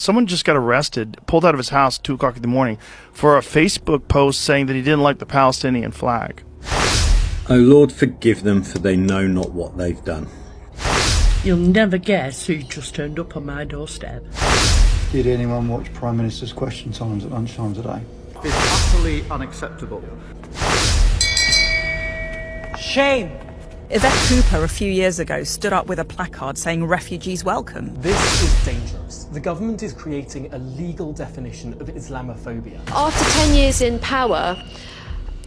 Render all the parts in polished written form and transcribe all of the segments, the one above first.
Someone just got arrested, pulled out of his house at 2 o'clock in the morning for a Facebook post saying that he didn't like the Palestinian flag. O Lord, forgive them, for they know not what they've done. You'll never guess who just turned up on my doorstep. Did anyone watch Prime Minister's question times at lunchtime today? It's utterly unacceptable. Shame! Yvette Cooper a few years ago stood up with a placard saying refugees welcome. This is dangerous. The government is creating a legal definition of Islamophobia. After 10 years in power,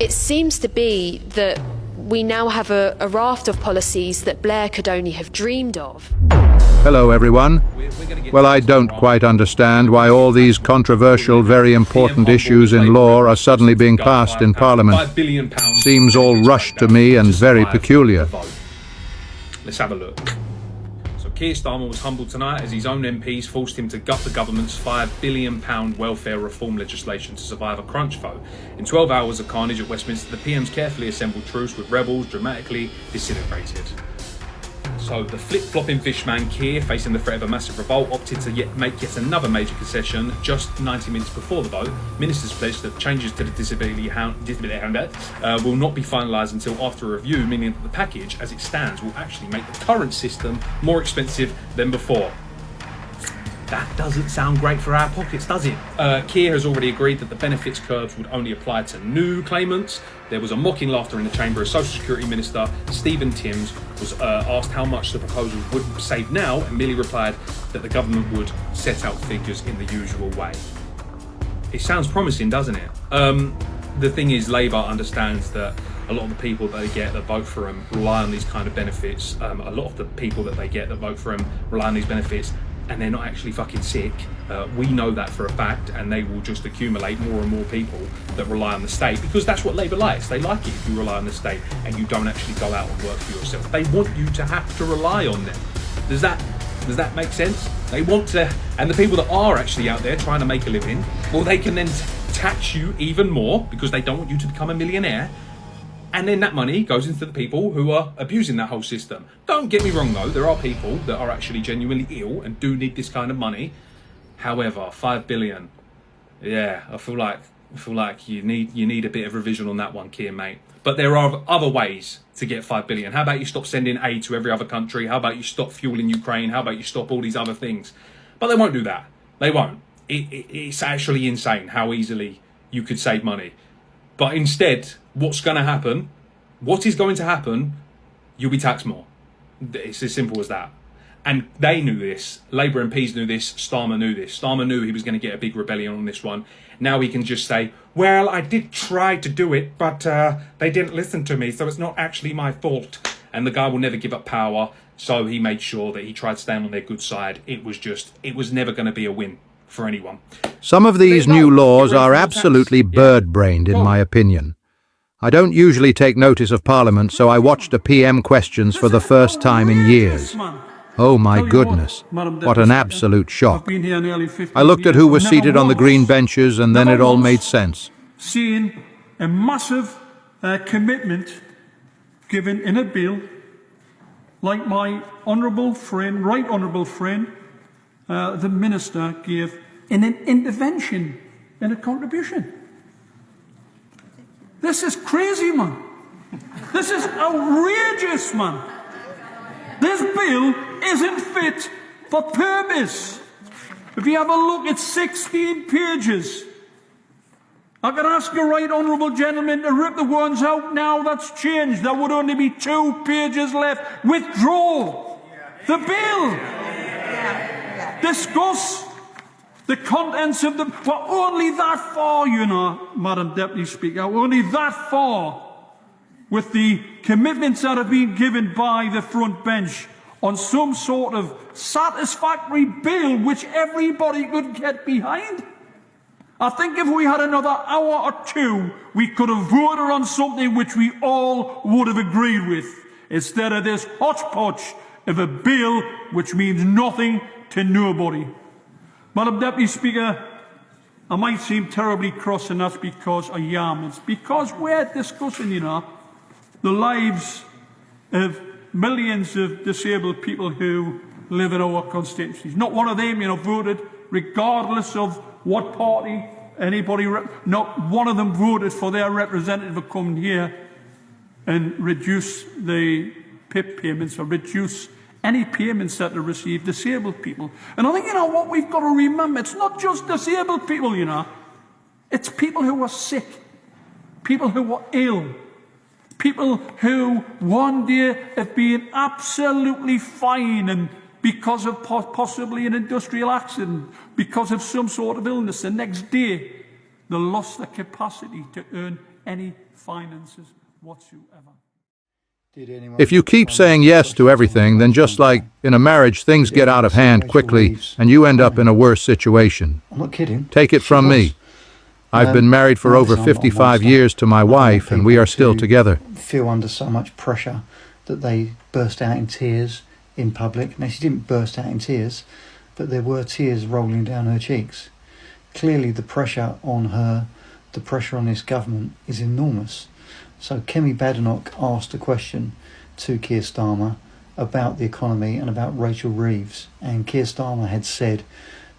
it seems to be that we now have a raft of policies that Blair could only have dreamed of. Hello everyone. Well, I don't quite understand why all these controversial, very important issues in law are suddenly being passed in Parliament. Seems all rushed to me and very peculiar. Let's have a look. So Keir Starmer was humbled tonight as his own MPs forced him to gut the government's £5 billion welfare reform legislation to survive a crunch vote. In 12 hours of carnage at Westminster, the PM's carefully assembled truce with rebels dramatically disintegrated. So the flip-flopping fishman Keir, facing the threat of a massive revolt, opted to make yet another major concession. Just 90 minutes before the vote, ministers pledged that changes to the disability handbook will not be finalised until after a review, meaning that the package, as it stands, will actually make the current system more expensive than before. That doesn't sound great for our pockets, does it? Keir has already agreed that the benefits curbs would only apply to new claimants. There was a mocking laughter in the chamber as Social Security Minister Stephen Timms was asked how much the proposal would save now, and merely replied that the government would set out figures in the usual way. It sounds promising, doesn't it? The thing is, Labour understands that a lot of the people that they get that vote for them rely on these kind of benefits. A lot of the people that they get that vote for them rely on these benefits, and they're not actually fucking sick. We know that for a fact, and they will just accumulate more and more people that rely on the state, because that's what Labour likes. They like it if you rely on the state and you don't actually go out and work for yourself. They want you to have to rely on them. Does that make sense? They want to, and the people that are actually out there trying to make a living, well, they can then tax you even more because they don't want you to become a millionaire. And then that money goes into the people who are abusing that whole system. Don't get me wrong though, there are people that are actually genuinely ill and do need this kind of money. However, 5 billion, yeah, I feel like you need a bit of revision on that one, Keir, mate. But there are other ways to get 5 billion. How about you stop sending aid to every other country? How about you stop fueling Ukraine? How about you stop all these other things? But they won't do that. They won't. It's actually insane how easily you could save money. But instead, what's going to happen, what is going to happen, you'll be taxed more. It's as simple as that. And they knew this. Labour MPs knew this. Starmer knew this. Starmer knew he was going to get a big rebellion on this one. Now he can just say, well, I did try to do it, but they didn't listen to me, so it's not actually my fault. And the guy will never give up power, so he made sure that he tried to stand on their good side. It was never going to be a win for anyone. Some of these new laws are absolutely bird-brained, in my opinion. I don't usually take notice of Parliament, so I watched a PM questions for the first time in years. Oh my goodness, what an absolute shock. I looked at who was seated on the green benches, and then it all made sense. Seeing a massive commitment given in a bill, like my honourable friend, right honourable friend, the Minister gave in an intervention and a contribution. This is crazy, man. This is outrageous, man. This bill isn't fit for purpose. If you have a look at 16 pages, I could ask a right honourable gentleman to rip the ones out now that's changed. There would only be 2 pages left. Withdraw the bill. Discuss the contents of the... Well, only that far, you know, Madam Deputy Speaker, only that far with the commitments that have been given by the front bench on some sort of satisfactory bill which everybody could get behind. I think if we had another hour or 2, we could have voted on something which we all would have agreed with, instead of this hodgepodge of a bill which means nothing to nobody. Madam Deputy Speaker, I might seem terribly cross, and that's because I am. It's because we're discussing, you know, the lives of millions of disabled people who live in our constituencies. Not one of them, you know, voted regardless of what party anybody, not one of them voted for their representative to come here and reduce the PIP payments or reduce any payments that they receive disabled people. And I think, you know, what we've got to remember, it's not just disabled people, you know. It's people who are sick, people who are ill, people who one day have been absolutely fine and because of possibly an industrial accident, because of some sort of illness, the next day they lost the capacity to earn any finances whatsoever. If you keep saying yes to everything, then just like in a marriage, things get out of hand quickly and you end up in a worse situation. I'm not kidding. Take it from me. I've been married for over 55 years to my wife, and we are still together. Feel under so much pressure that they burst out in tears in public. Now, she didn't burst out in tears, but there were tears rolling down her cheeks. Clearly, the pressure on her, the pressure on this government is enormous. So Kemi Badenoch asked a question to Keir Starmer about the economy and about Rachel Reeves, and Keir Starmer had said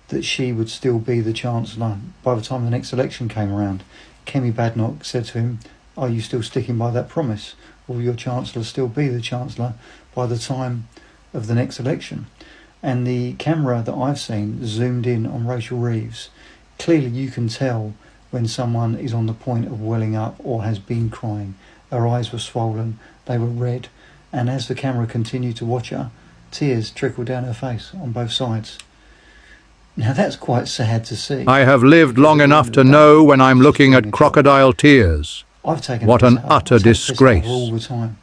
that she would still be the Chancellor by the time the next election came around. Kemi Badenoch said to him, "Are you still sticking by that promise? Will your Chancellor still be the Chancellor by the time of the next election?" And the camera that I've seen zoomed in on Rachel Reeves. Clearly you can tell when someone is on the point of welling up or has been crying. Her eyes were swollen, they were red, and as the camera continued to watch her, tears trickled down her face on both sides. Now that's quite sad to see. I have lived long enough to know when I'm looking at crocodile tears. What an utter disgrace. All the time.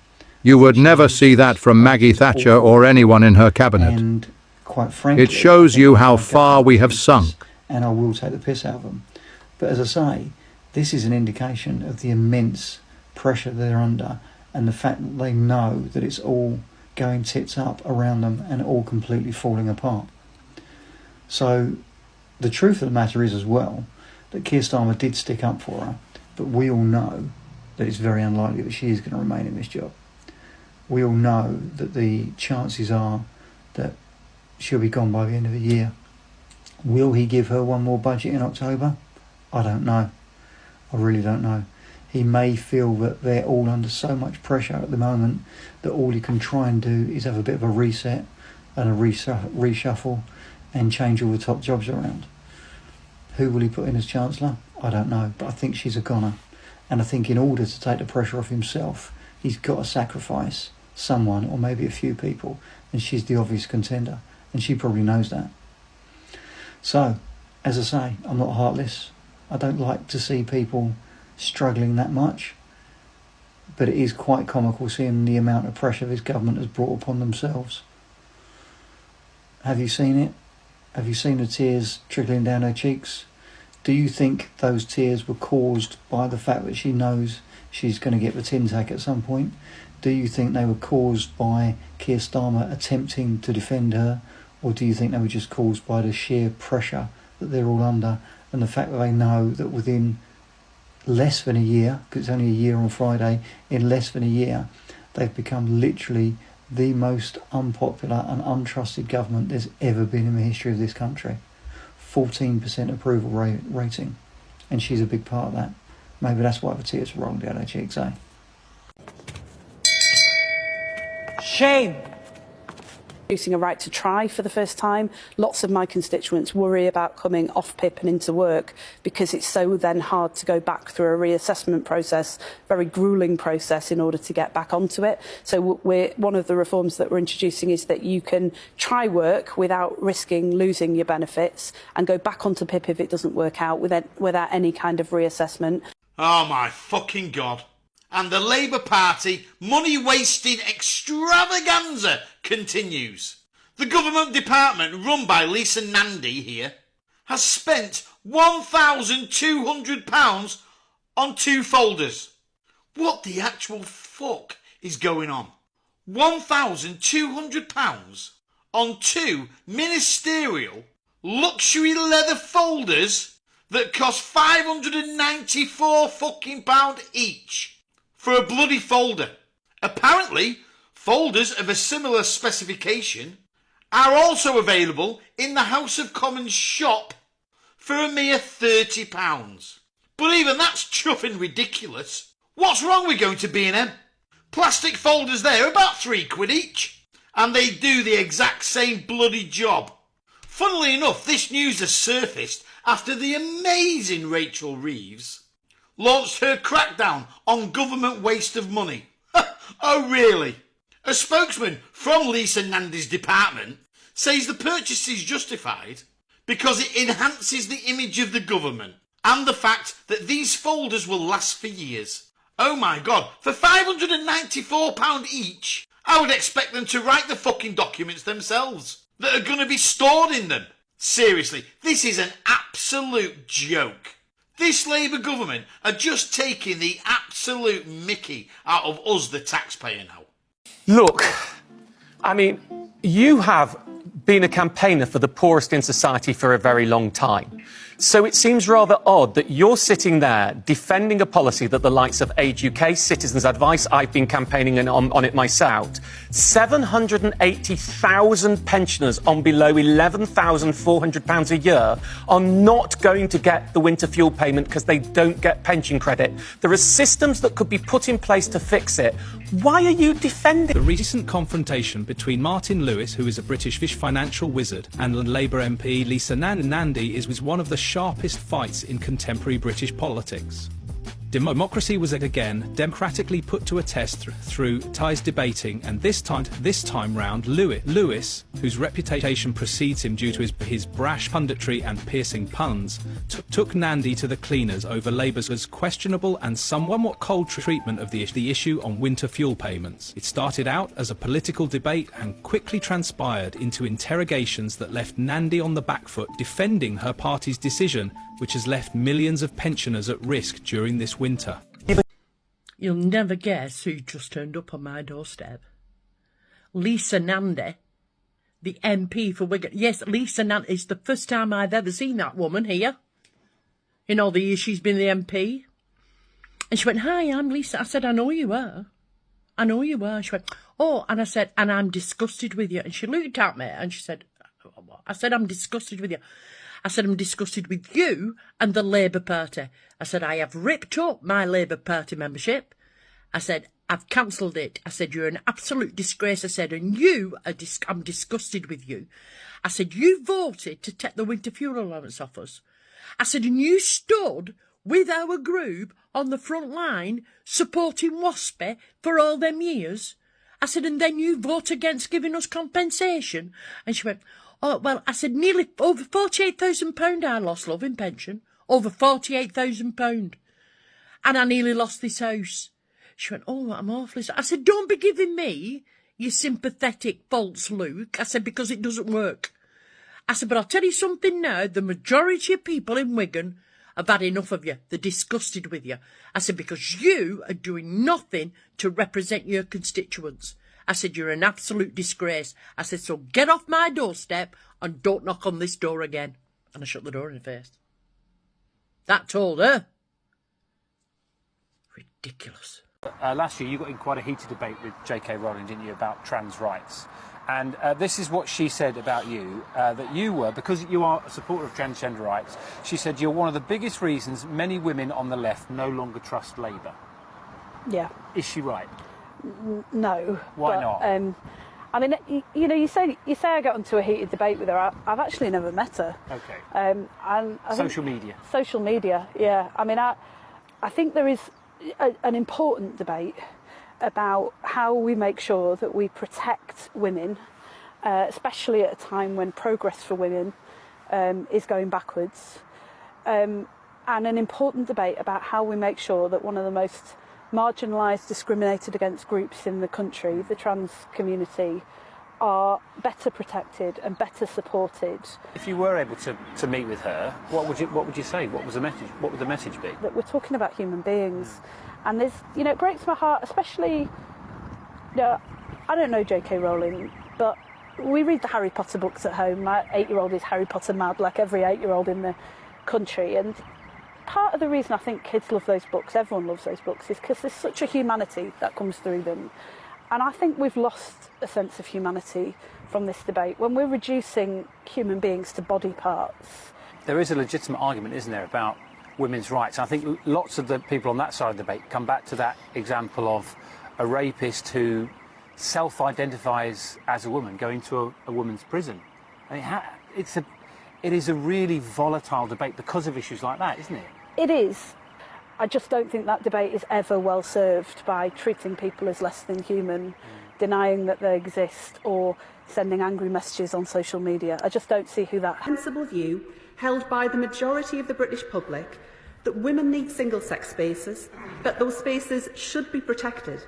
You would never see that from Maggie Thatcher or anyone in her cabinet. And quite frankly, It shows you how far we have sunk. And I will take the piss out of them. But as I say, this is an indication of the immense pressure they're under and the fact that they know that it's all going tits up around them and all completely falling apart. So the truth of the matter is as well that Keir Starmer did stick up for her, but we all know that it's very unlikely that she is going to remain in this job. We all know that the chances are that she'll be gone by the end of the year. Will he give her one more budget in October? I don't know. I really don't know. He may feel that they're all under so much pressure at the moment that all he can try and do is have a bit of a reset and a reshuffle and change all the top jobs around. Who will he put in as Chancellor? I don't know, but I think she's a goner. And I think in order to take the pressure off himself, he's got to sacrifice someone or maybe a few people, and she's the obvious contender, and she probably knows that. So, as I say, I'm not heartless. I don't like to see people struggling that much, but it is quite comical seeing the amount of pressure this government has brought upon themselves. Have you seen it? Have you seen the tears trickling down her cheeks? Do you think those tears were caused by the fact that she knows she's going to get the tin tack at some point? Do you think they were caused by Keir Starmer attempting to defend her? Or do you think they were just caused by the sheer pressure that they're all under and the fact that they know that within less than a year, because it's only a year on Friday, in less than a year, they've become literally the most unpopular and untrusted government there's ever been in the history of this country. 14% approval rating, and she's a big part of that. Maybe that's why the tears are rolling down her cheeks, eh? Shame. Introducing a right to try for the first time. Lots of my constituents worry about coming off PIP and into work because it's so then hard to go back through a reassessment process, very gruelling process in order to get back onto it. So one of the reforms that we're introducing is that you can try work without risking losing your benefits and go back onto PIP if it doesn't work out without any kind of reassessment. Oh my fucking God. And the Labour Party money-wasting extravaganza continues. The government department run by Lisa Nandy here has spent £1,200 on 2 folders. What the actual fuck is going on? £1,200 on 2 ministerial luxury leather folders that cost £594 fucking pound each. For a bloody folder. Apparently, folders of a similar specification are also available in the House of Commons shop for a mere £30. But even that's chuffing ridiculous. What's wrong with going to B&M? Plastic folders there are about £3 each, and they do the exact same bloody job. Funnily enough, this news has surfaced after the amazing Rachel Reeves launched her crackdown on government waste of money. Oh really? A spokesman from Lisa Nandy's department says the purchase is justified because it enhances the image of the government and the fact that these folders will last for years. Oh my God, for £594 each, I would expect them to write the fucking documents themselves that are going to be stored in them. Seriously, this is an absolute joke. This Labour government are just taking the absolute mickey out of us, the taxpayer, now. Look, I mean, you have been a campaigner for the poorest in society for a very long time. So it seems rather odd that you're sitting there defending a policy that the likes of Age UK, Citizens Advice, I've been campaigning on it myself. 780,000 pensioners on below £11,400 a year are not going to get the winter fuel payment because they don't get pension credit. There are systems that could be put in place to fix it. Why are you defending? The recent confrontation between Martin Lewis, who is a British financial wizard, and Labour MP Lisa Nandy was one of the sharpest fights in contemporary British politics. Democracy was again democratically put to a test through ties debating, and this time round, Lewis, whose reputation precedes him due to his brash punditry and piercing puns, took Nandy to the cleaners over Labour's questionable and somewhat cold treatment of the issue on winter fuel payments. It started out as a political debate and quickly transpired into interrogations that left Nandy on the back foot, defending her party's decision, which has left millions of pensioners at risk during this winter. You'll never guess who just turned up on my doorstep. Lisa Nandy, the MP for Wigan. Yes, Lisa Nandy. It's the first time I've ever seen that woman here. In all the years she's been the MP. And she went, "Hi, I'm Lisa." I said, "I know you are. I know you are." She went, "Oh," and I said, "And I'm disgusted with you." And she looked at me and she said, I said, "I'm disgusted with you." I said, "I'm disgusted with you and the Labour Party." I said, "I have ripped up my Labour Party membership." I said, "I've cancelled it." I said, "You're an absolute disgrace." I said, "And you are I'm disgusted with you." I said, "You voted to take the winter fuel allowance off us." I said, "And you stood with our group on the front line supporting WASPy for all them years." I said, "And then you vote against giving us compensation." And she went, "Oh, well," I said, "nearly over £48,000 I lost, love, in pension. Over £48,000. And I nearly lost this house." She went, "Oh, I'm awfully sorry." I said, "Don't be giving me your sympathetic false look." I said, "Because it doesn't work." I said, "But I'll tell you something now. The majority of people in Wigan have had enough of you. They're disgusted with you." I said, "Because you are doing nothing to represent your constituents." I said, "You're an absolute disgrace." I said, "So get off my doorstep and don't knock on this door again." And I shut the door in her face. That told her. Ridiculous. Last year you got in quite a heated debate with J.K. Rowling, didn't you, about trans rights? And this is what she said about you, that you were, because you are a supporter of transgender rights, she said you're one of the biggest reasons many women on the left no longer trust Labour. Yeah. Is she right? No. Why not? I mean, you know, you say I got into a heated debate with her. I've actually never met her. Okay. And I social media. Social media, yeah. I mean, I think there is an important debate about how we make sure that we protect women, especially at a time when progress for women is going backwards, and an important debate about how we make sure that one of the most marginalised, discriminated against groups in the country, the trans community, are better protected and better supported. If you were able to meet with her, what would you say? What was the message? What would the message be? That we're talking about human beings, and there's, you know, it breaks my heart, especially, you know, I don't know J.K. Rowling, but we read the Harry Potter books at home. My 8-year-old is Harry Potter mad, like every 8-year-old in the country, and part of the reason I think kids love those books, everyone loves those books, is because there's such a humanity that comes through them. And I think we've lost a sense of humanity from this debate when we're reducing human beings to body parts. There is a legitimate argument, isn't there, about women's rights. I think lots of the people on that side of the debate come back to that example of a rapist who self-identifies as a woman going to a woman's prison. I mean, it is a really volatile debate because of issues like that, isn't it? It is. I just don't think that debate is ever well served by treating people as less than human, denying that they exist, or sending angry messages on social media. I just don't see who that... Sensible view held by the majority of the British public that women need single-sex spaces, that those spaces should be protected,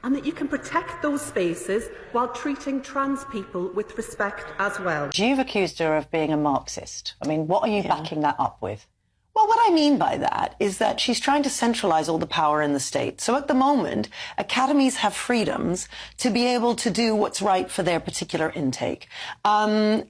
and that you can protect those spaces while treating trans people with respect as well. You've accused her of being a Marxist. I mean, what are you backing that up with? Well, what I mean by that is that she's trying to centralise all the power in the state. So at the moment, academies have freedoms to be able to do what's right for their particular intake.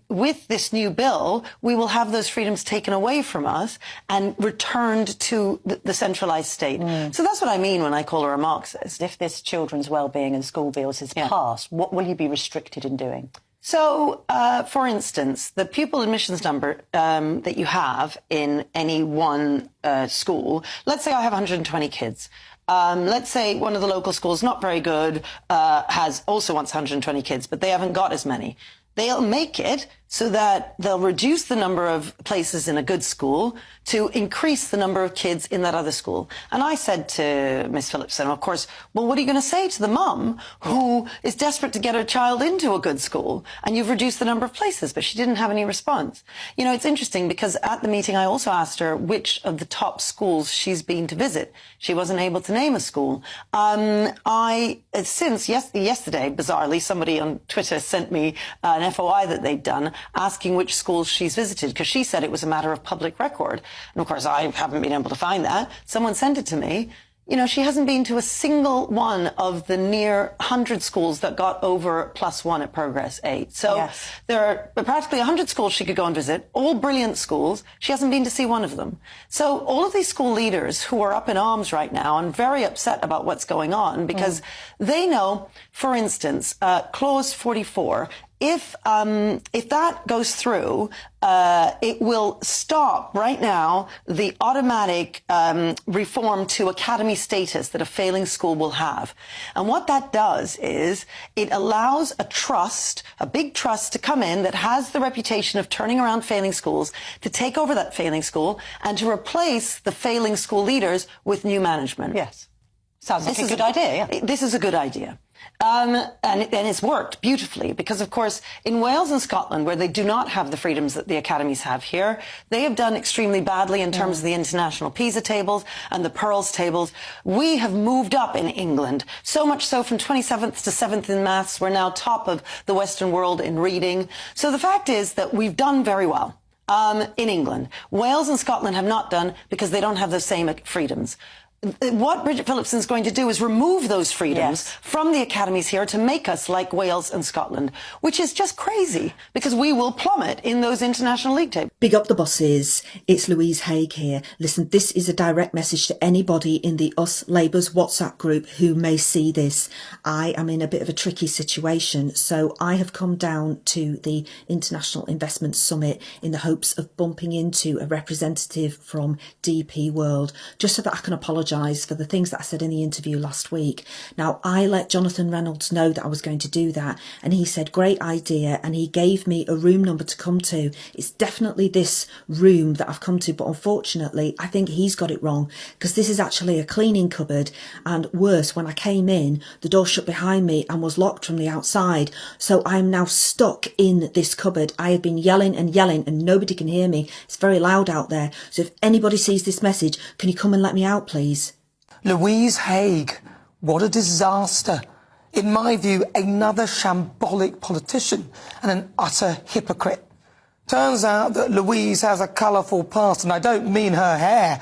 With this new bill, we will have those freedoms taken away from us and returned to the centralised state. So that's what I mean when I call her a Marxist. If this children's wellbeing and school bills is passed, what will you be restricted in doing? So, for instance, the pupil admissions number that you have in any one school, let's say I have 120 kids. Let's say one of the local schools, not very good, also wants 120 kids, but they haven't got as many. They'll make it so that they'll reduce the number of places in a good school to increase the number of kids in that other school. And I said to Miss Phillipson, of course, well, what are you going to say to the mum who is desperate to get her child into a good school and you've reduced the number of places? But she didn't have any response. You know, it's interesting because at the meeting I also asked her which of the top schools she's been to visit. She wasn't able to name a school. Since yesterday, bizarrely, somebody on Twitter sent me an FOI that they'd done asking which schools she's visited, because she said it was a matter of public record. And of course, I haven't been able to find that. Someone sent it to me. You know, she hasn't been to a single one of the near 100 schools that got over +1 at Progress 8. So there are practically 100 schools she could go and visit, all brilliant schools. She hasn't been to see one of them. So all of these school leaders who are up in arms right now and very upset about what's going on because they know, for instance, Clause 44, if that goes through, it will stop right now the automatic reform to academy status that a failing school will have. And what that does is it allows a trust, a big trust, to come in that has the reputation of turning around failing schools, to take over that failing school and to replace the failing school leaders with new management. Yes. Sounds like a good idea. Yeah. This is a good idea. And it's worked beautifully because, of course, in Wales and Scotland, where they do not have the freedoms that the academies have here, they have done extremely badly in terms of the international PISA tables and the Pearls tables. We have moved up in England, so much so from 27th to 7th in maths, we're now top of the Western world in reading. So the fact is that we've done very well in England. Wales and Scotland have not done because they don't have the same freedoms. What Bridget Phillipson is going to do is remove those freedoms from the academies here to make us like Wales and Scotland, which is just crazy because we will plummet in those international league tables. Big up the bosses. It's Louise Haigh here. Listen, this is a direct message to anybody in the Us Labour's WhatsApp group who may see this. I am in a bit of a tricky situation, so I have come down to the International Investment Summit in the hopes of bumping into a representative from DP World, just so that I can apologise for the things that I said in the interview last week. Now, I let Jonathan Reynolds know that I was going to do that, and he said, great idea, and he gave me a room number to come to. It's definitely this room that I've come to, but unfortunately, I think he's got it wrong, because this is actually a cleaning cupboard, and worse, when I came in, the door shut behind me and was locked from the outside, so I'm now stuck in this cupboard. I have been yelling and yelling, and nobody can hear me. It's very loud out there, so if anybody sees this message, can you come and let me out, please? Louise Haigh, what a disaster. In my view, another shambolic politician and an utter hypocrite. Turns out that Louise has a colourful past, and I don't mean her hair.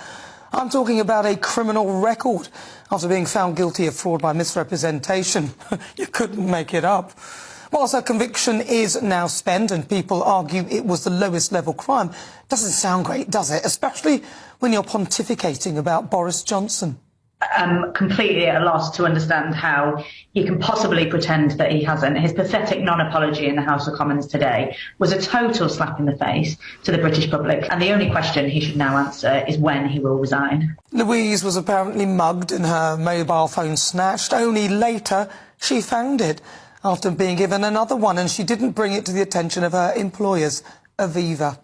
I'm talking about a criminal record after being found guilty of fraud by misrepresentation. You couldn't make it up. Whilst her conviction is now spent and people argue it was the lowest level crime, doesn't sound great, does it? Especially when you're pontificating about Boris Johnson. completely at a loss to understand how he can possibly pretend that he hasn't. His pathetic non-apology in the House of Commons today was a total slap in the face to the British public, and the only question he should now answer is when he will resign. Louise was apparently mugged and her mobile phone snatched. Only later she found it, after being given another one, and she didn't bring it to the attention of her employers, Aviva.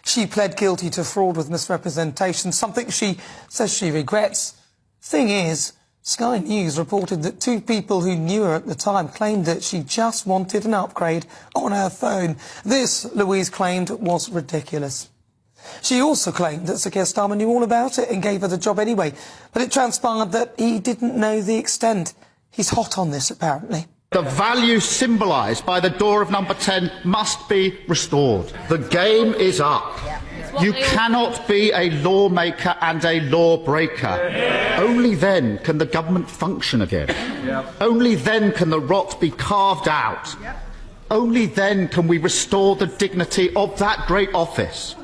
She pled guilty to fraud with misrepresentation, something she says she regrets. Thing is, Sky News reported that two people who knew her at the time claimed that she just wanted an upgrade on her phone. This, Louise claimed, was ridiculous. She also claimed that Sir Keir Starmer knew all about it and gave her the job anyway, but it transpired that he didn't know the extent. He's hot on this, apparently. The value symbolised by the door of number 10 must be restored. The game is up. You cannot be a lawmaker and a lawbreaker. Only then can the government function again. Only then can the rot be carved out. Only then can we restore the dignity of that great office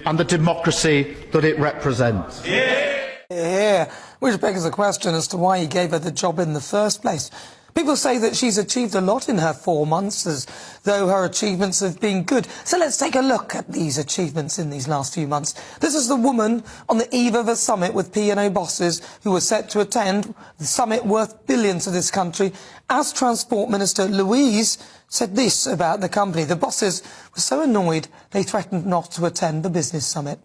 and the democracy that it represents. Yeah, which begs the question as to why he gave her the job in the first place. People say that she's achieved a lot in her 4 months, as though her achievements have been good. So let's take a look at these achievements in these last few months. This is the woman on the eve of a summit with P&O bosses who were set to attend the summit worth billions to this country. As Transport Minister, Louise said this about the company. The bosses were so annoyed they threatened not to attend the business summit.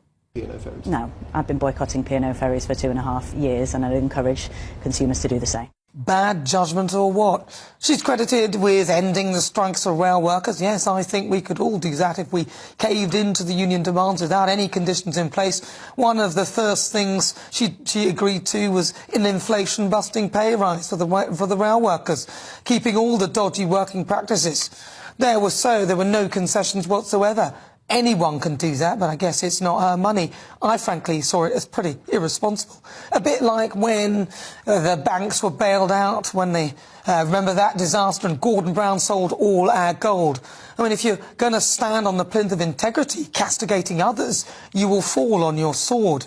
No, I've been boycotting P&O ferries for 2.5 years, and I'd encourage consumers to do the same. Bad judgment or what? She's credited with ending the strikes of rail workers. Yes, I think we could all do that if we caved into the union demands without any conditions in place. One of the first things she agreed to was an inflation-busting pay rise for the rail workers, keeping all the dodgy working practices. There were no concessions whatsoever. Anyone can do that, but I guess it's not her money. I frankly saw it as pretty irresponsible. A bit like when the banks were bailed out, when they remember that disaster and Gordon Brown sold all our gold. I mean, if you're going to stand on the plinth of integrity, castigating others, you will fall on your sword.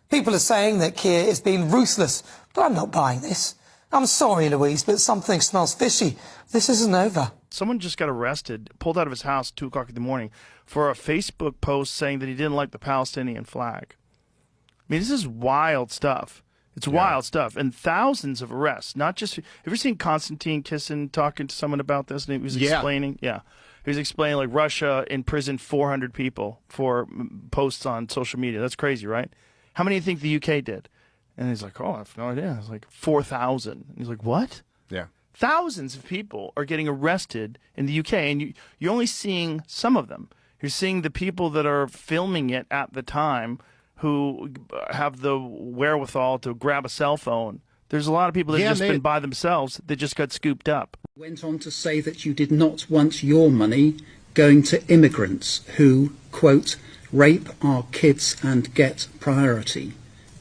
People are saying that Keir is being ruthless, but I'm not buying this. I'm sorry, Louise, but something smells fishy. This isn't over. Someone just got arrested, pulled out of his house at 2 o'clock in the morning for a Facebook post saying that he didn't like the Palestinian flag. I mean, this is wild stuff. It's wild stuff. And thousands of arrests, not just... Have you ever seen Konstantin Kisin talking to someone about this? And he was explaining... Yeah. He was explaining, like, Russia imprisoned 400 people for posts on social media. That's crazy, right? How many do you think the UK did? And he's like, oh, I have no idea. It's like 4,000. He's like, what? Yeah. Thousands of people are getting arrested in the UK, and you're only seeing some of them. You're seeing the people that are filming it at the time who have the wherewithal to grab a cell phone. There's a lot of people that have just been by themselves that just got scooped up. Went on to say that you did not want your money going to immigrants who, quote, rape our kids and get priority,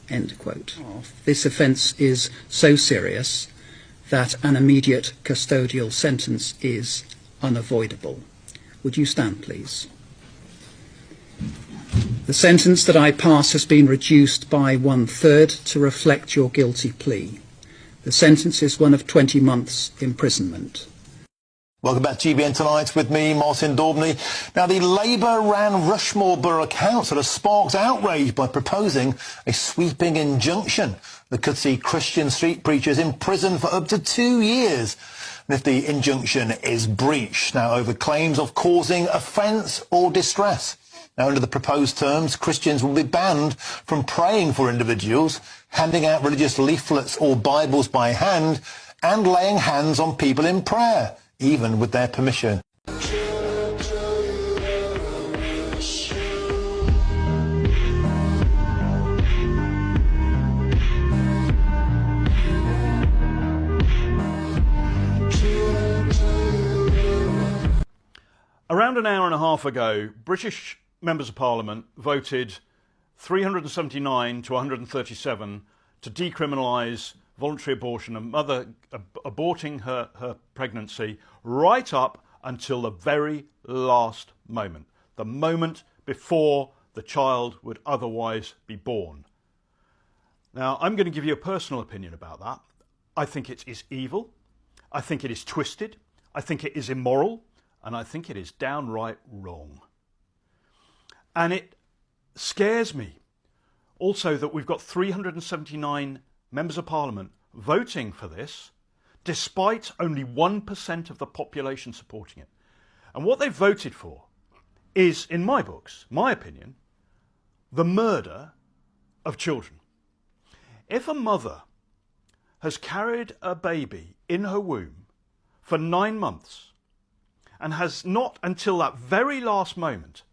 end quote. This offence is so serious that an immediate custodial sentence is unavoidable. Would you stand, please? The sentence that I pass has been reduced by 1/3 to reflect your guilty plea. The sentence is one of 20 months imprisonment. Welcome back to GBN Tonight with me, Martin Daubney. Now, the Labour-ran Rushmore Borough Council has sparked outrage by proposing a sweeping injunction that could see Christian street preachers in prison for up to 2 years if the injunction is breached. Now, over claims of causing offence or distress. Now, under the proposed terms, Christians will be banned from praying for individuals, handing out religious leaflets or Bibles by hand, and laying hands on people in prayer, even with their permission. Around an hour and a half ago, British members of Parliament voted 379 to 137 to decriminalise voluntary abortion, a mother aborting her pregnancy right up until the very last moment, the moment before the child would otherwise be born. Now, I'm going to give you a personal opinion about that. I think it is evil. I think it is twisted. I think it is immoral. And I think it is downright wrong. And it scares me also that we've got 379 members of Parliament voting for this, despite only 1% of the population supporting it. And what they've voted for is, in my books, my opinion, the murder of children. If a mother has carried a baby in her womb for 9 months and has not until that very last moment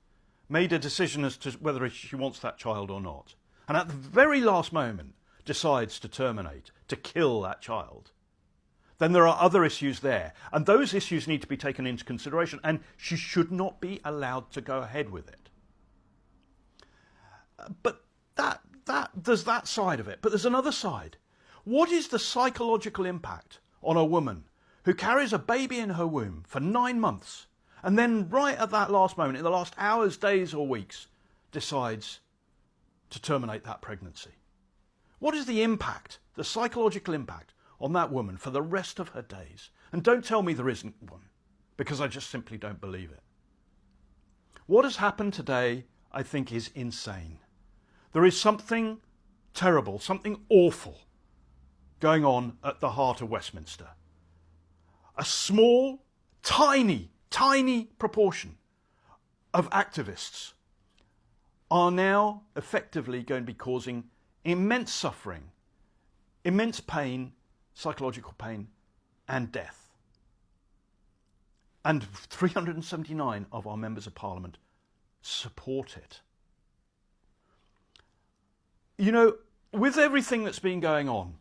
made a decision as to whether she wants that child or not, and at the very last moment decides to terminate, to kill that child, then there are other issues there. And those issues need to be taken into consideration, and she should not be allowed to go ahead with it. But there's that side of it. But there's another side. What is the psychological impact on a woman who carries a baby in her womb for 9 months and then right at that last moment, in the last hours, days or weeks, decides to terminate that pregnancy? What is the impact, the psychological impact on that woman for the rest of her days? And don't tell me there isn't one, because I just simply don't believe it. What has happened today, I think, is insane. There is something terrible, something awful going on at the heart of Westminster. A small, tiny proportion of activists are now effectively going to be causing immense suffering, immense pain, psychological pain, and death. And 379 of our members of Parliament support it. You know, with everything that's been going on,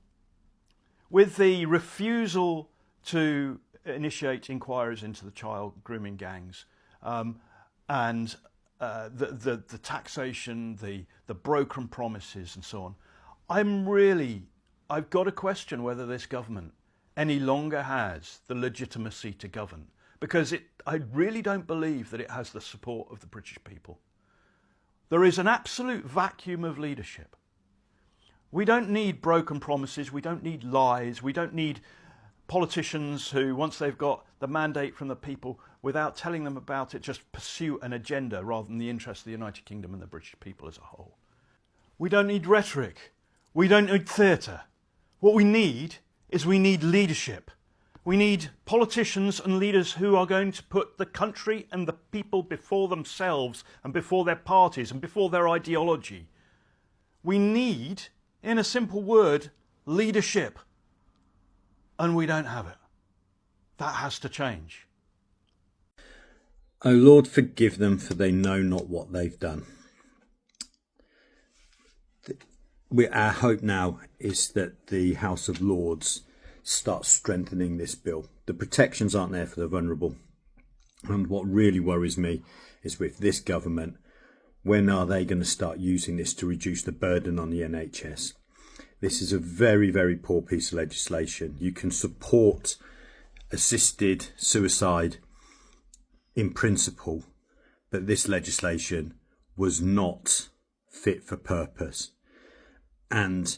with the refusal to initiate inquiries into the child grooming gangs, and the taxation, the broken promises and so on, I've got to question whether this government any longer has the legitimacy to govern, because I really don't believe that it has the support of the British people. There is an absolute vacuum of leadership. We don't need broken promises, we don't need lies, we don't need politicians who, once they've got the mandate from the people, without telling them about it, just pursue an agenda rather than the interests of the United Kingdom and the British people as a whole. We don't need rhetoric. We don't need theatre. What we need is leadership. We need politicians and leaders who are going to put the country and the people before themselves and before their parties and before their ideology. We need, in a simple word, leadership. And we don't have it. That has to change. O Lord, forgive them, for they know not what they've done. Our hope now is that the House of Lords starts strengthening this bill. The protections aren't there for the vulnerable. And what really worries me is, with this government, when are they going to start using this to reduce the burden on the NHS? This is a very, very poor piece of legislation. You can support assisted suicide in principle, but this legislation was not fit for purpose. And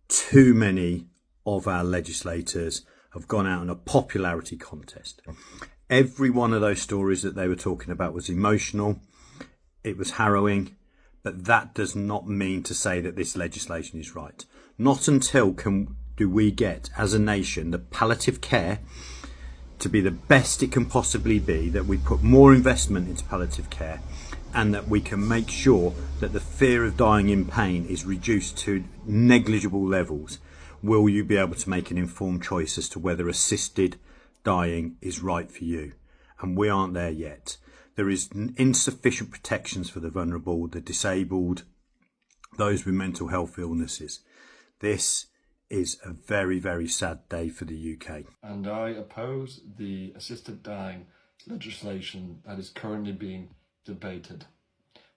too many of our legislators have gone out in a popularity contest. Every one of those stories that they were talking about was emotional. It was harrowing, but that does not mean to say that this legislation is right. Not until do we get, as a nation, the palliative care to be the best it can possibly be, that we put more investment into palliative care, and that we can make sure that the fear of dying in pain is reduced to negligible levels, will you be able to make an informed choice as to whether assisted dying is right for you. And we aren't there yet. There is insufficient protections for the vulnerable, the disabled, those with mental health illnesses. This is a very, very sad day for the UK. And I oppose the assisted dying legislation that is currently being debated.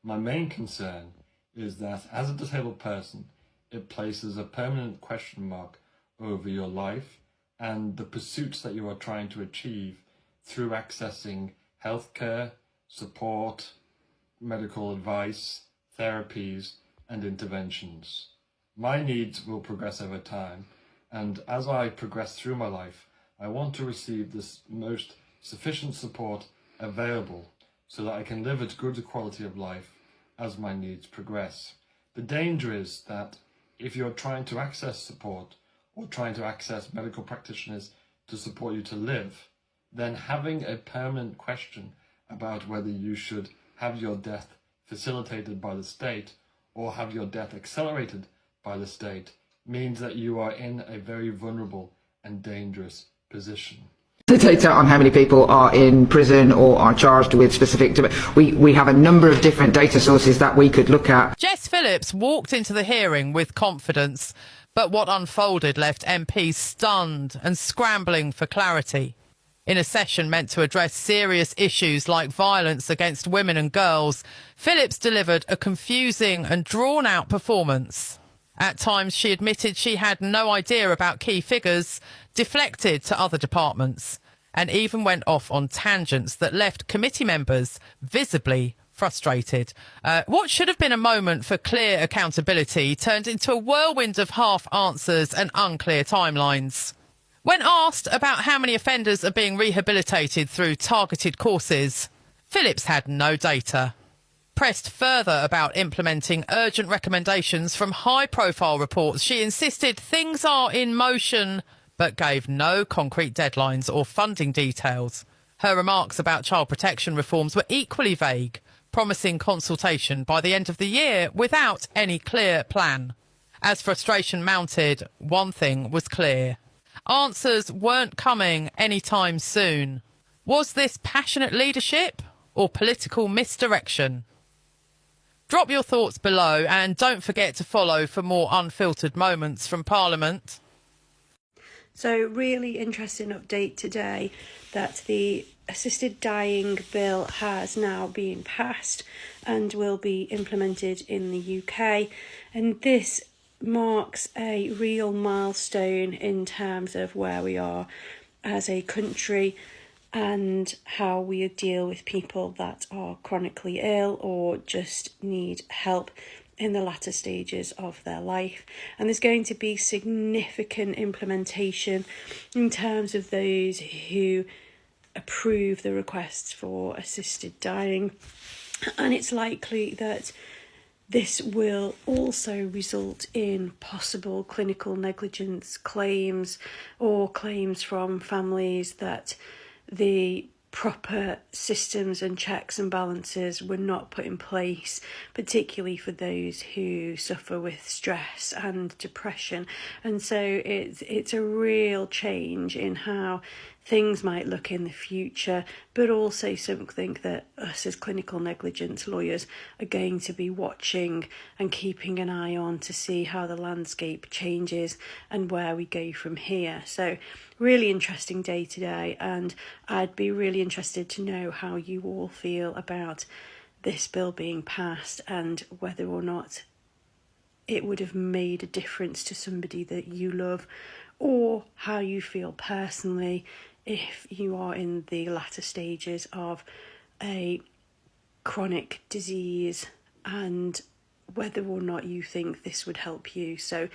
My main concern is that, as a disabled person, it places a permanent question mark over your life and the pursuits that you are trying to achieve through accessing healthcare, support, medical advice, therapies, and interventions. My needs will progress over time, and as I progress through my life, I want to receive this most sufficient support available so that I can live a good quality of life as my needs progress. The danger is that if you're trying to access support or trying to access medical practitioners to support you to live, then having a permanent question about whether you should have your death facilitated by the state or have your death accelerated by the state means that you are in a very vulnerable and dangerous position. The data on how many people are in prison or are charged with specific... We have a number of different data sources that we could look at. Jess Phillips walked into the hearing with confidence, but what unfolded left MPs stunned and scrambling for clarity. In a session meant to address serious issues like violence against women and girls, Phillips delivered a confusing and drawn-out performance. At times she admitted she had no idea about key figures, deflected to other departments, and even went off on tangents that left committee members visibly frustrated. What should have been a moment for clear accountability turned into a whirlwind of half answers and unclear timelines. When asked about how many offenders are being rehabilitated through targeted courses, Phillips had no data. Pressed further about implementing urgent recommendations from high-profile reports, she insisted things are in motion, but gave no concrete deadlines or funding details. Her remarks about child protection reforms were equally vague, promising consultation by the end of the year without any clear plan. As frustration mounted, one thing was clear. Answers weren't coming anytime soon. Was this passionate leadership or political misdirection? Drop your thoughts below and don't forget to follow for more unfiltered moments from Parliament. So really interesting update today that the assisted dying bill has now been passed and will be implemented in the UK, and this marks a real milestone in terms of where we are as a country and how we deal with people that are chronically ill or just need help in the latter stages of their life. And there's going to be significant implementation in terms of those who approve the requests for assisted dying. And it's likely that this will also result in possible clinical negligence claims or claims from families that the proper systems and checks and balances were not put in place, particularly for those who suffer with stress and depression. And so it's a real change in how things might look in the future, but also something that us as clinical negligence lawyers are going to be watching and keeping an eye on to see how the landscape changes and where we go from here. So really interesting day today, and I'd be really interested to know how you all feel about this bill being passed and whether or not it would have made a difference to somebody that you love, or how you feel personally if you are in the latter stages of a chronic disease, and whether or not you think this would help you. So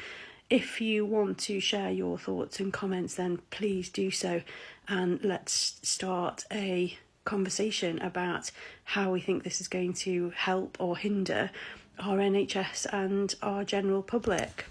if you want to share your thoughts and comments, then please do so, and let's start a conversation about how we think this is going to help or hinder our NHS and our general public.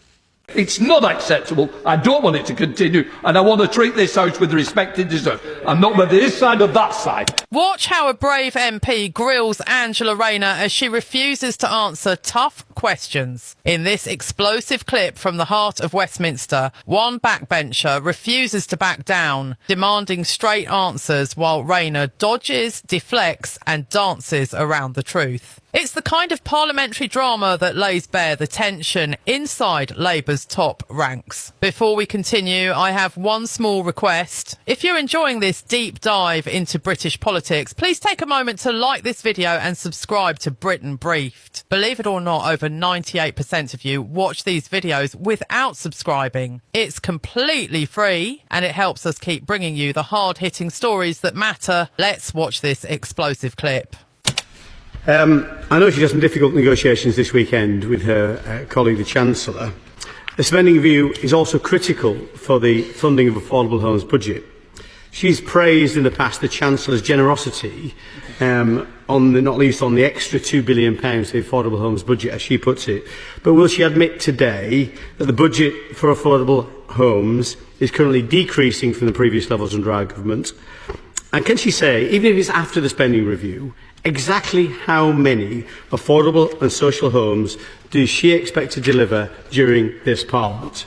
It's not acceptable. I don't want it to continue, and I want to treat this House with the respect it deserves. I'm not whether this side or that side. Watch how a brave MP grills Angela Rayner as she refuses to answer tough questions. In this explosive clip from the heart of Westminster, one backbencher refuses to back down, demanding straight answers while Rayner dodges, deflects and dances around the truth. It's the kind of parliamentary drama that lays bare the tension inside Labour's top ranks. Before we continue, I have one small request. If you're enjoying this deep dive into British politics, please take a moment to like this video and subscribe to Britain Briefed. Believe it or not, over 98% of you watch these videos without subscribing. It's completely free and it helps us keep bringing you the hard-hitting stories that matter. Let's watch this explosive clip. I know she had some difficult negotiations this weekend with her colleague, the Chancellor. The spending review is also critical for the funding of affordable homes budget. She's praised in the past the Chancellor's generosity, not least on the extra £2 billion to the affordable homes budget, as she puts it. But will she admit today that the budget for affordable homes is currently decreasing from the previous levels under our government? And can she say, even if it's after the spending review, exactly how many affordable and social homes does she expect to deliver during this Parliament?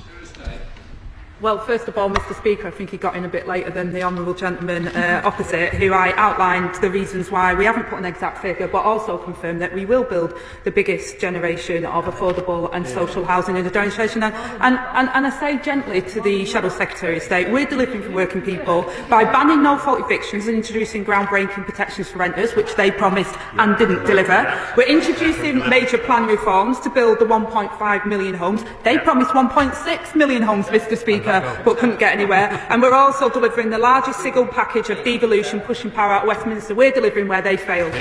Well, first of all, Mr Speaker, I think he got in a bit later than the honourable gentleman opposite, who I outlined the reasons why we haven't put an exact figure, but also confirmed that we will build the biggest generation of affordable and social housing in the demonstration. And I say gently to the Shadow Secretary of State, we're delivering for working people by banning no-fault evictions and introducing groundbreaking protections for renters, which they promised and didn't deliver. We're introducing major plan reforms to build the 1.5 million homes. They promised 1.6 million homes, Mr Speaker, but couldn't get anywhere. And we're also delivering the largest single package of devolution, pushing power out of Westminster. We're delivering where they failed.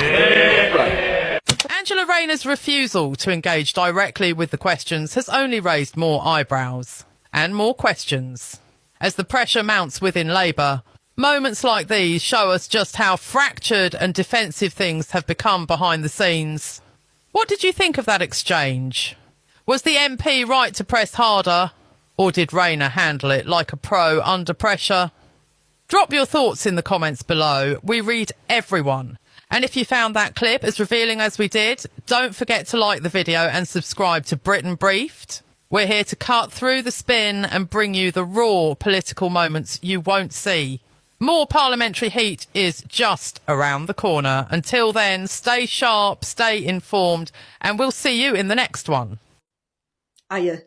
Angela Rayner's refusal to engage directly with the questions has only raised more eyebrows and more questions. As the pressure mounts within Labour, moments like these show us just how fractured and defensive things have become behind the scenes. What did you think of that exchange? Was the MP right to press harder? Or did Rayner handle it like a pro under pressure? Drop your thoughts in the comments below. We read everyone. And if you found that clip as revealing as we did, don't forget to like the video and subscribe to Britain Briefed. We're here to cut through the spin and bring you the raw political moments you won't see. More parliamentary heat is just around the corner. Until then, stay sharp, stay informed, and we'll see you in the next one. Hiya.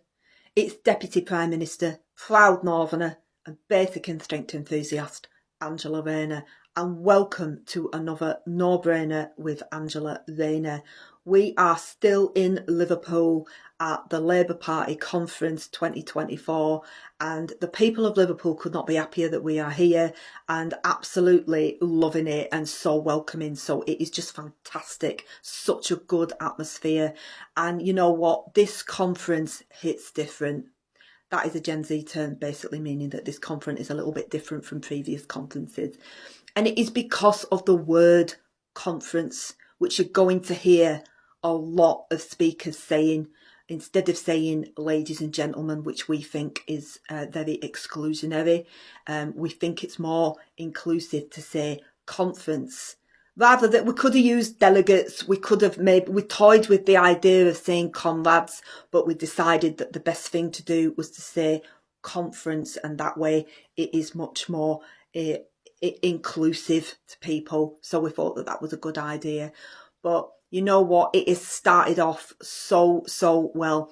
It's Deputy Prime Minister, proud Northerner and basic instinct enthusiast, Angela Rayner, and welcome to another No-Brainer with Angela Rayner. We are still in Liverpool at the Labour Party Conference 2024, and the people of Liverpool could not be happier that we are here and absolutely loving it and so welcoming. So it is just fantastic, such a good atmosphere. And you know what, this conference hits different. That is a Gen Z term, basically meaning that this conference is a little bit different from previous conferences. And it is because of the word conference, which you're going to hear a lot of speakers saying, instead of saying ladies and gentlemen, which we think is very exclusionary. We think it's more inclusive to say conference. Rather that we could have used delegates, we toyed with the idea of saying comrades, but we decided that the best thing to do was to say conference, and that way it is much more inclusive to people. So we thought that that was a good idea. But you know what? It has started off so well.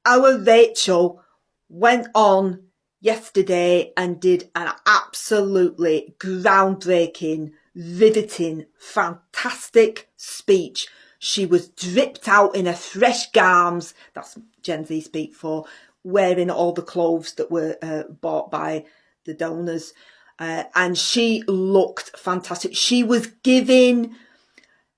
Our Rachel went on yesterday and did an absolutely groundbreaking, riveting, fantastic speech. She was dripped out in her fresh gowns, that's Gen Z speak for, wearing all the clothes that were bought by the donors. And she looked fantastic. She was giving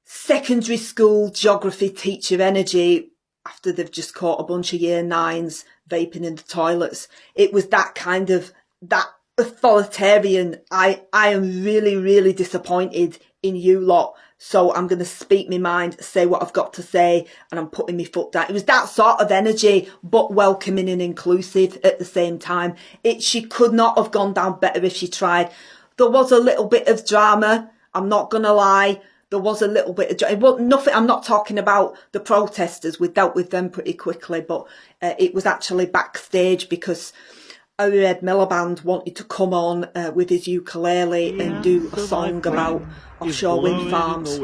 secondary school geography teacher energy after they've just caught a bunch of year 9s vaping in the toilets. It was that kind of, that authoritarian, I am really disappointed in you lot, so I'm going to speak my mind, say what I've got to say, and I'm putting my foot down. It was that sort of energy, but welcoming and inclusive at the same time. She could not have gone down better if she tried. There was a little bit of drama, I'm not going to lie. There was a little bit of, well, nothing, I'm not talking about the protesters, we dealt with them pretty quickly, but it was actually backstage because our Ed Miliband wanted to come on with his ukulele and do a song about offshore wind farms.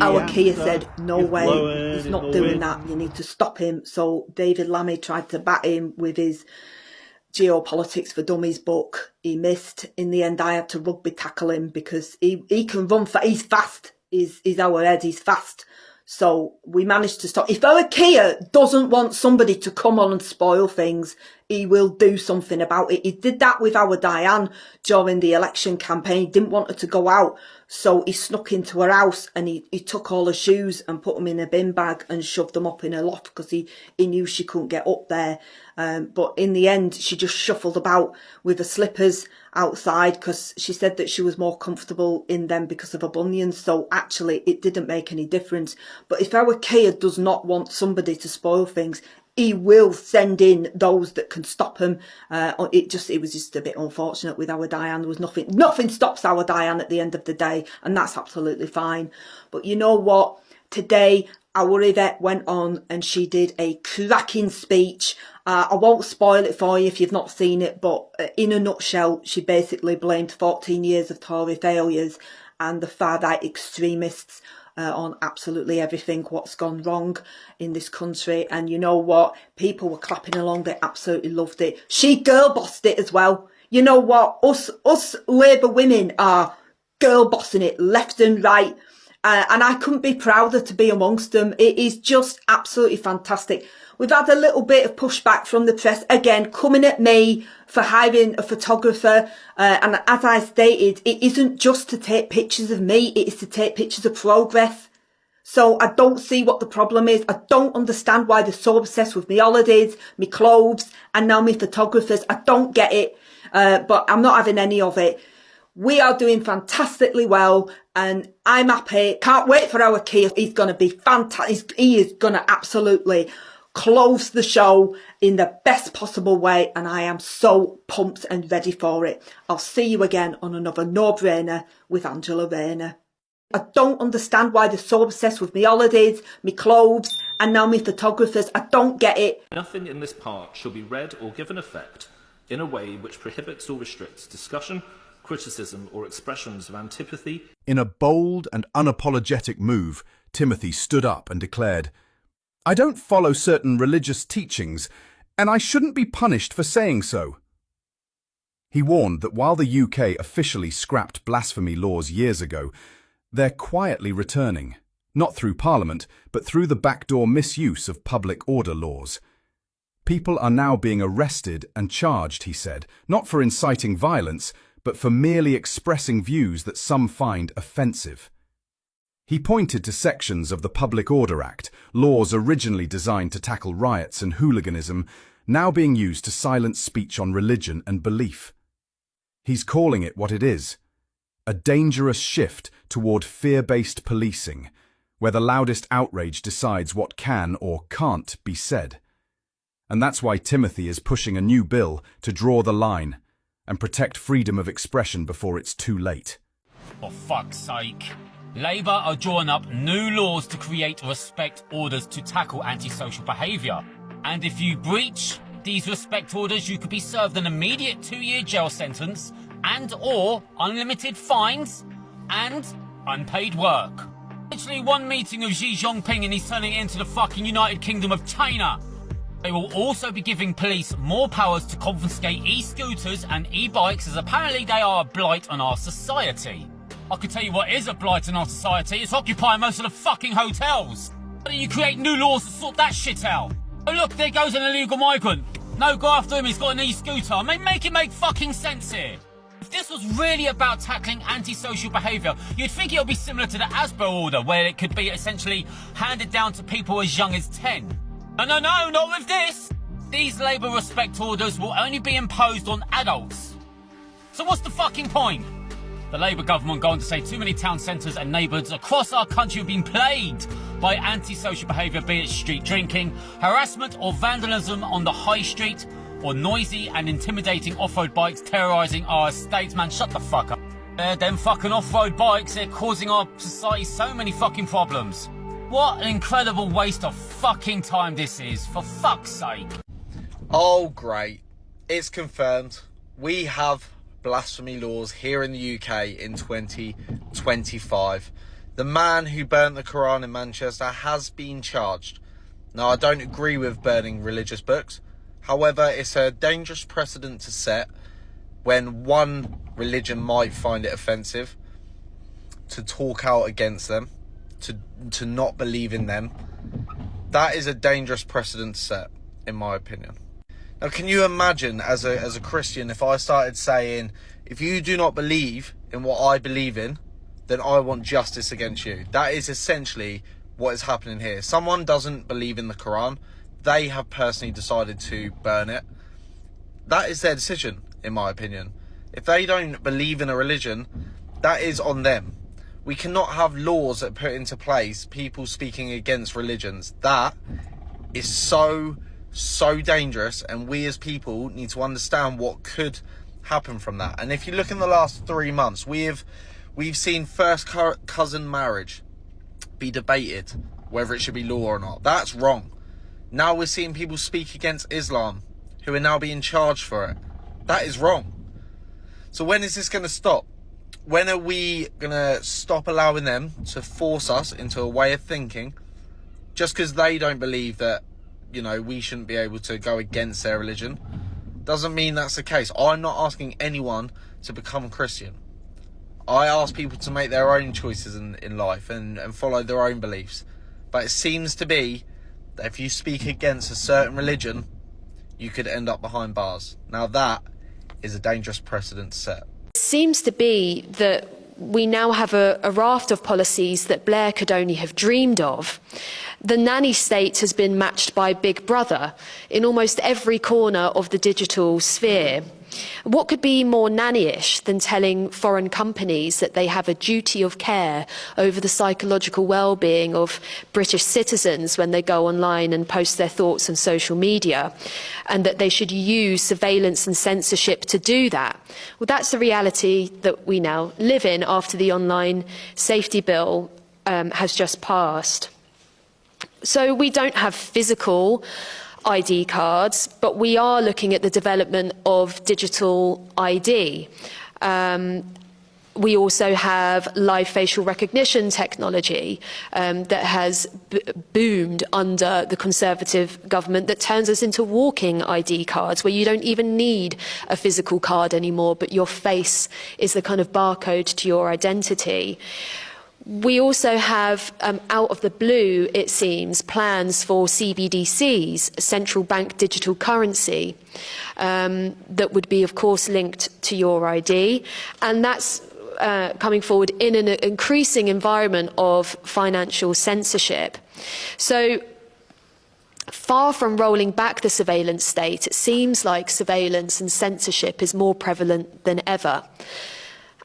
Our Kia said, no way, he's not doing that, you need to stop him. So David Lammy tried to bat him with his Geopolitics for Dummies book. He missed. In the end, I had to rugby tackle him because he can run, he's fast. He's our Ed, he's fast. So we managed to stop. If our Kia doesn't want somebody to come on and spoil things, he will do something about it. He did that with our Diane during the election campaign. He didn't want her to go out, so he snuck into her house and he took all her shoes and put them in a bin bag and shoved them up in her loft because he knew she couldn't get up there. But in the end, she just shuffled about with her slippers outside because she said that she was more comfortable in them because of her bunions. So actually, it didn't make any difference. But if our Keir does not want somebody to spoil things, he will send in those that can stop him. It was just a bit unfortunate with our Diane. There was nothing stops our Diane at the end of the day, and that's absolutely fine. But you know what? Today, our Yvette went on and she did a cracking speech. I won't spoil it for you if you've not seen it, but in a nutshell, she basically blamed 14 years of Tory failures and the far-right extremists on absolutely everything what's gone wrong in this country. And you know what? People were clapping along. They absolutely loved it. She girl bossed it as well. You know what? Us Labour women are girl bossing it left and right. And I couldn't be prouder to be amongst them. It is just absolutely fantastic. We've had a little bit of pushback from the press, again, coming at me for hiring a photographer. And as I stated, it isn't just to take pictures of me, it is to take pictures of progress. So I don't see what the problem is. I don't understand why they're so obsessed with me holidays, me clothes, and now me photographers. I don't get it, but I'm not having any of it. We are doing fantastically well and I'm happy. Can't wait for our Keir. He's going to be fantastic. He is going to absolutely close the show in the best possible way and I am so pumped and ready for it. I'll see you again on another no-brainer with Angela Rayner. I don't understand why they're so obsessed with me holidays, me clothes and now me photographers. I don't get it. Nothing in this part shall be read or given effect in a way which prohibits or restricts discussion, criticism or expressions of antipathy. In a bold and unapologetic move, Timothy stood up and declared, "I don't follow certain religious teachings, and I shouldn't be punished for saying so." He warned that while the UK officially scrapped blasphemy laws years ago, they're quietly returning, not through Parliament, but through the backdoor misuse of public order laws. People are now being arrested and charged, he said, not for inciting violence, but for merely expressing views that some find offensive. He pointed to sections of the Public Order Act, laws originally designed to tackle riots and hooliganism, now being used to silence speech on religion and belief. He's calling it what it is, a dangerous shift toward fear-based policing, where the loudest outrage decides what can or can't be said. And that's why Timothy is pushing a new bill to draw the line and protect freedom of expression before it's too late. For fuck's sake. Labour are drawing up new laws to create respect orders to tackle antisocial behaviour. And if you breach these respect orders, you could be served an immediate 2-year jail sentence and or unlimited fines and unpaid work. Literally one meeting of Xi Jinping and he's turning it into the fucking United Kingdom of China. They will also be giving police more powers to confiscate e-scooters and e-bikes as apparently they are a blight on our society. I can tell you what is a blight on our society. It's occupying most of the fucking hotels. Why don't you create new laws to sort that shit out? Oh look, there goes an illegal migrant. No, go after him, he's got an e-scooter. Make it make fucking sense here. If this was really about tackling antisocial behaviour, you'd think it would be similar to the Asper order, where it could be essentially handed down to people as young as 10. No, not with this. These Labour respect orders will only be imposed on adults. So what's the fucking point? The Labour government go on to say too many town centres and neighbourhoods across our country have been plagued by antisocial behaviour, be it street drinking, harassment or vandalism on the high street, or noisy and intimidating off-road bikes terrorising our estates. Man, shut the fuck up. Them fucking off-road bikes, they're causing our society so many fucking problems. What an incredible waste of fucking time this is, for fuck's sake. Oh, great. It's confirmed. We have blasphemy laws here in the UK in 2025. The man who burnt the Quran in Manchester has been charged. Now, I don't agree with burning religious books. However, it's a dangerous precedent to set when one religion might find it offensive to talk out against them, to not believe in them. That is a dangerous precedent to set, in my opinion. Now, can you imagine as a Christian if I started saying, if you do not believe in what I believe in, then I want justice against you? That is essentially what is happening here. Someone doesn't believe in the Quran. They have personally decided to burn it. That is their decision, in my opinion. If they don't believe in a religion, that is on them. We cannot have laws that put into place people speaking against religions. That is so dangerous, and we as people need to understand what could happen from that. And if you look in the last 3 months, we've seen first cousin marriage be debated, whether it should be law or not. That's wrong. Now we're seeing people speak against Islam who are now being charged for it. That is wrong. So when is this going to stop? When are we going to stop allowing them to force us into a way of thinking just because they don't believe that, you know, we shouldn't be able to go against their religion? Doesn't mean that's the case. I'm not asking anyone to become Christian. I ask people to make their own choices in life and follow their own beliefs. But it seems to be that if you speak against a certain religion, you could end up behind bars. Now that is a dangerous precedent to set. It seems to be that we now have a raft of policies that Blair could only have dreamed of. The nanny state has been matched by Big Brother in almost every corner of the digital sphere. What could be more nannyish than telling foreign companies that they have a duty of care over the psychological well-being of British citizens when they go online and post their thoughts on social media, and that they should use surveillance and censorship to do that? Well, that's the reality that we now live in after the online safety bill has just passed. So we don't have physical ID cards, but we are looking at the development of digital ID. We also have live facial recognition technology that has boomed under the Conservative government, that turns us into walking ID cards, where you don't even need a physical card anymore, but your face is the kind of barcode to your identity. We also have, out of the blue, it seems, plans for CBDCs, central bank digital currency, that would be, of course, linked to your ID. And that's coming forward in an increasing environment of financial censorship. So, far from rolling back the surveillance state, it seems like surveillance and censorship is more prevalent than ever.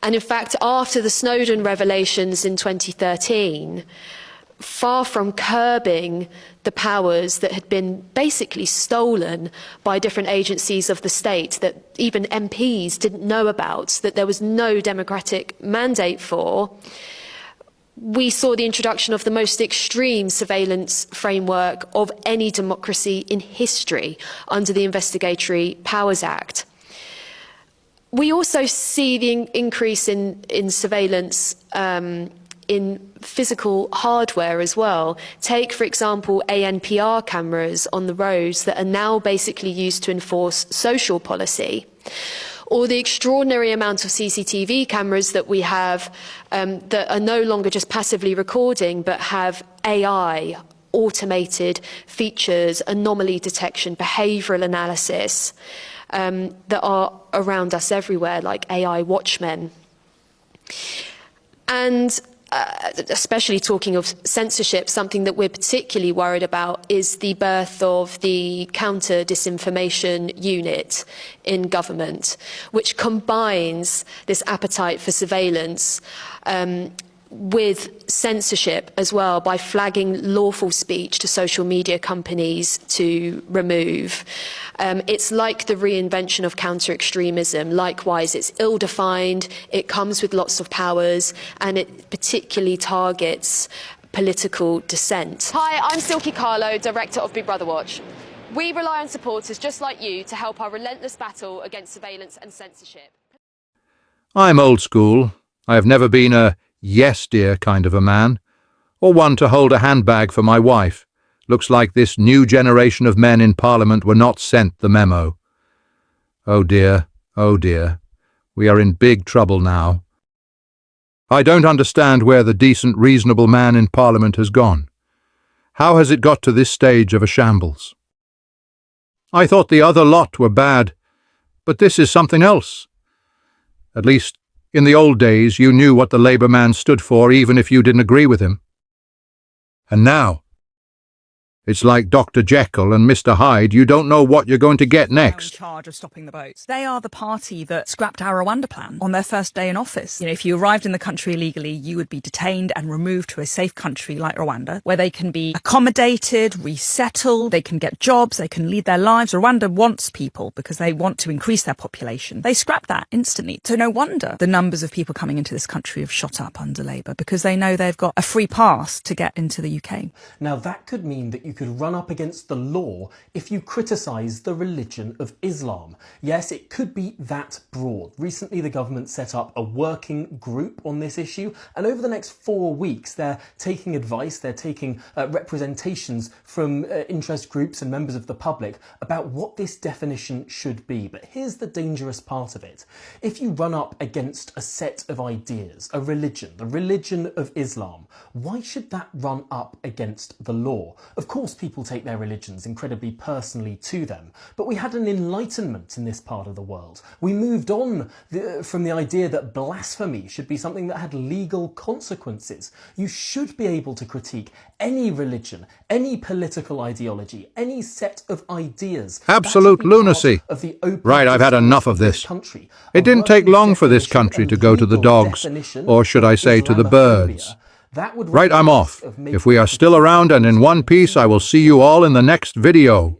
And in fact, after the Snowden revelations in 2013, far from curbing the powers that had been basically stolen by different agencies of the state, that even MPs didn't know about, that there was no democratic mandate for, we saw the introduction of the most extreme surveillance framework of any democracy in history under the Investigatory Powers Act. We also see the increase in surveillance in physical hardware as well. Take, for example, ANPR cameras on the roads that are now basically used to enforce social policy, or the extraordinary amount of CCTV cameras that we have that are no longer just passively recording, but have AI, automated features, anomaly detection, behavioural analysis, that are around us everywhere, like AI watchmen. And especially talking of censorship, something that we're particularly worried about is the birth of the counter-disinformation unit in government, which combines this appetite for surveillance with censorship as well, by flagging lawful speech to social media companies to remove. It's like the reinvention of counter-extremism. Likewise, it's ill-defined, it comes with lots of powers, and it particularly targets political dissent. Hi, I'm Silky Carlo, Director of Big Brother Watch. We rely on supporters just like you to help our relentless battle against surveillance and censorship. I'm old school. I have never been a yes, dear kind of a man, or one to hold a handbag for my wife. Looks like this new generation of men in Parliament were not sent the memo. Oh dear, we are in big trouble now. I don't understand where the decent, reasonable man in Parliament has gone. How has it got to this stage of a shambles? I thought the other lot were bad, but this is something else. At least, in the old days, you knew what the Labour man stood for, even if you didn't agree with him. And now, it's like Dr. Jekyll and Mr. Hyde. You don't know what you're going to get next. In charge of stopping the boats. They are the party that scrapped our Rwanda plan on their first day in office. You know, if you arrived in the country illegally, you would be detained and removed to a safe country like Rwanda, where they can be accommodated, resettled, they can get jobs, they can lead their lives. Rwanda wants people because they want to increase their population. They scrapped that instantly. So no wonder the numbers of people coming into this country have shot up under Labour, because they know they've got a free pass to get into the UK. Now that could mean that you could run up against the law if you criticise the religion of Islam. Yes, it could be that broad. Recently, the government set up a working group on this issue, and over the next 4 weeks, they're taking advice, they're taking representations from interest groups and members of the public about what this definition should be. But here's the dangerous part of it. If you run up against a set of ideas, a religion, the religion of Islam, why should that run up against the law? Of course, people take their religions incredibly personally to them, but we had an enlightenment in this part of the world. We moved on from the idea that blasphemy should be something that had legal consequences. You should be able to critique any religion, any political ideology, any set of ideas. Absolute lunacy. Right, I've had enough of this. It didn't take long for this country to go to the dogs, or should I say to the birds. Right, I'm off. If we are still around and in one piece, I will see you all in the next video.